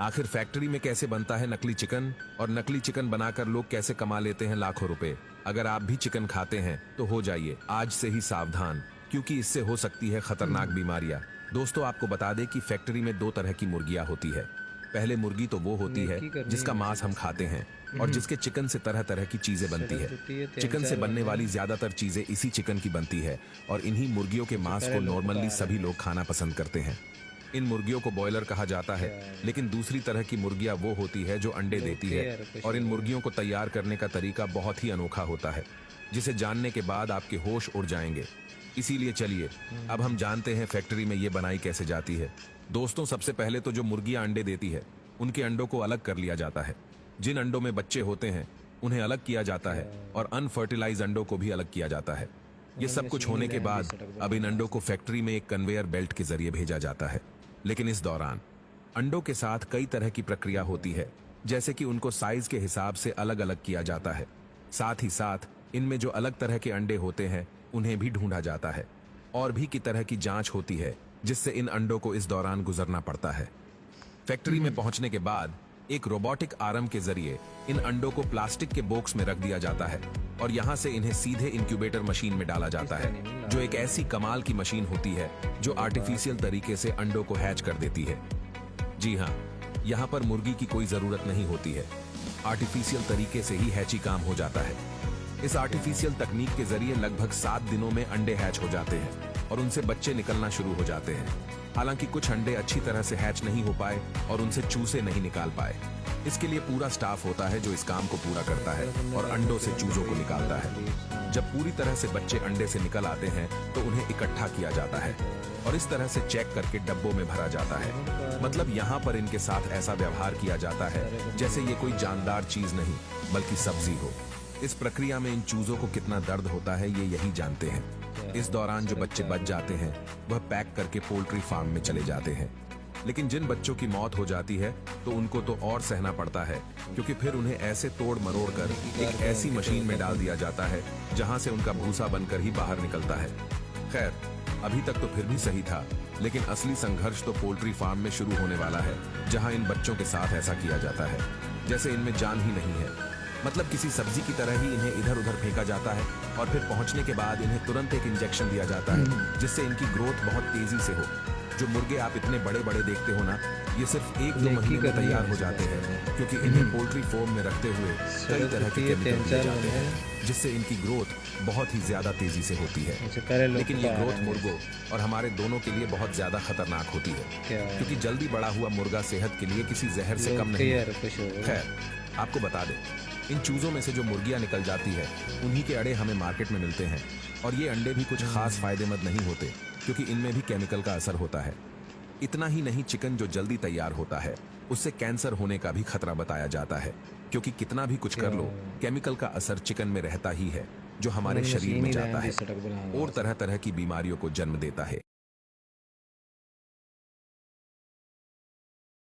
आखिर फैक्ट्री में कैसे बनता है नकली चिकन, और नकली चिकन बनाकर लोग कैसे कमा लेते हैं लाखों रुपए। अगर आप भी चिकन खाते हैं तो हो जाइए आज से ही सावधान, क्योंकि इससे हो सकती है खतरनाक बीमारियां। दोस्तों, आपको बता दें कि फैक्ट्री में दो तरह की मुर्गियां होती है। पहले मुर्गी तो वो होती है जिसका मांस हम खाते हैं और जिसके चिकन से तरह तरह की चीजें बनती है। चिकन से बनने वाली ज्यादातर चीजें इसी चिकन की बनती है और इन्हीं मुर्गियों के मांस को नॉर्मली सभी लोग खाना पसंद करते हैं। इन मुर्गियों को बॉयलर कहा जाता है। लेकिन दूसरी तरह की मुर्गियां वो होती है जो अंडे देती है, और इन मुर्गियों को तैयार करने का तरीका बहुत ही अनोखा होता है, जिसे जानने के बाद आपके होश उड़ जाएंगे। इसीलिए चलिए अब हम जानते हैं फैक्ट्री में ये बनाई कैसे जाती है। दोस्तों, सबसे पहले तो जो मुर्गियां अंडे देती है उनके अंडों को अलग कर लिया जाता है। जिन अंडों में बच्चे होते हैं उन्हें अलग किया जाता है और अनफर्टिलाइज अंडों को भी अलग किया जाता है। ये सब कुछ होने के बाद अब इन अंडों को फैक्ट्री में एक कन्वेयर बेल्ट के जरिए भेजा जाता है। लेकिन इस दौरान अंडों के साथ कई तरह की प्रक्रिया होती है, जैसे कि उनको साइज के हिसाब से अलग अलग किया जाता है। साथ ही साथ इनमें जो अलग तरह के अंडे होते हैं उन्हें भी ढूंढा जाता है, और भी की तरह की जांच होती है जिससे इन अंडों को इस दौरान गुजरना पड़ता है। फैक्ट्री में पहुंचने के बाद एक रोबोटिक आर्म के जरिए इन अंडों को प्लास्टिक के बॉक्स में रख दिया जाता है और यहाँ से इन्हें सीधे इंक्यूबेटर मशीन में डाला जाता है, जो एक ऐसी कमाल की मशीन होती है जो आर्टिफिशियल तरीके से अंडों को हैच कर देती है। जी हाँ, यहाँ पर मुर्गी की कोई जरूरत नहीं होती है, आर्टिफिशियल तरीके से ही हैची काम हो जाता है। इस आर्टिफिशियल तकनीक के जरिए लगभग 7 दिनों में अंडे हैच हो जाते हैं और उनसे बच्चे निकलना शुरू हो जाते हैं। हालांकि कुछ अंडे अच्छी तरह से हैच नहीं हो पाए और उनसे चूजे नहीं निकाल पाए। इसके लिए पूरा स्टाफ होता है जो इस काम को पूरा करता है और अंडों से चूजों को निकालता है। जब पूरी तरह से बच्चे अंडे से निकल आते हैं तो उन्हें इकट्ठा किया जाता है और इस तरह से चेक करके डब्बों में भरा जाता है। मतलब यहाँ पर इनके साथ ऐसा व्यवहार किया जाता है जैसे ये कोई जानदार चीज नहीं बल्कि सब्जी हो। इस प्रक्रिया में इन चूजों को कितना दर्द होता है ये यही जानते हैं। इस दौरान जो बच्चे बच जाते हैं वह पैक करके पोल्ट्री फार्म में चले जाते हैं। लेकिन जिन बच्चों की मौत हो जाती है तो उनको तो और सहना पड़ता है, क्योंकि फिर उन्हें ऐसे तोड़ मरोड़ कर एक ऐसी मशीन में डाल दिया जाता है जहां से उनका भूसा बनकर ही बाहर निकलता है। खैर, अभी तक तो फिर भी सही था, लेकिन असली संघर्ष तो पोल्ट्री फार्म में शुरू होने वाला है, जहां इन बच्चों के साथ ऐसा किया जाता है जैसे इनमें जान ही नहीं है। मतलब किसी सब्जी की तरह ही इन्हें इधर उधर फेंका जाता है और फिर पहुंचने के बाद इन्हें तुरंत एक इंजेक्शन दिया जाता है जिससे इनकी ग्रोथ बहुत तेजी से हो। जो मुर्गे आप इतने बड़े बड़े देखते हो ना, ये सिर्फ 1-2 महीने में तैयार हो जाते हैं, क्योंकि इन्हें पोल्ट्री फार्म में रखते हुए कई तरह के केमिकल दिए जाते हैं जिससे इनकी ग्रोथ बहुत ही ज्यादा तेजी से होती है। लेकिन ये ग्रोथ मुर्गों और हमारे दोनों के लिए बहुत ज्यादा खतरनाक होती है, क्योंकि जल्दी बड़ा हुआ मुर्गा सेहत के लिए किसी जहर से कम नहीं है। खैर, आपको बता दें, इन चूजों में से जो मुर्गियां निकल जाती है उन्हीं के अड़े हमें मार्केट में मिलते हैं, और ये अंडे भी कुछ खास फायदेमंद नहीं होते, क्योंकि इनमें भी केमिकल का असर होता है। इतना ही नहीं, चिकन जो जल्दी तैयार होता है उससे कैंसर होने का भी खतरा बताया जाता है, क्योंकि कितना भी कुछ कर लो केमिकल का असर चिकन में रहता ही है, जो हमारे शरीर में जाता है और तरह तरह की बीमारियों को जन्म देता है।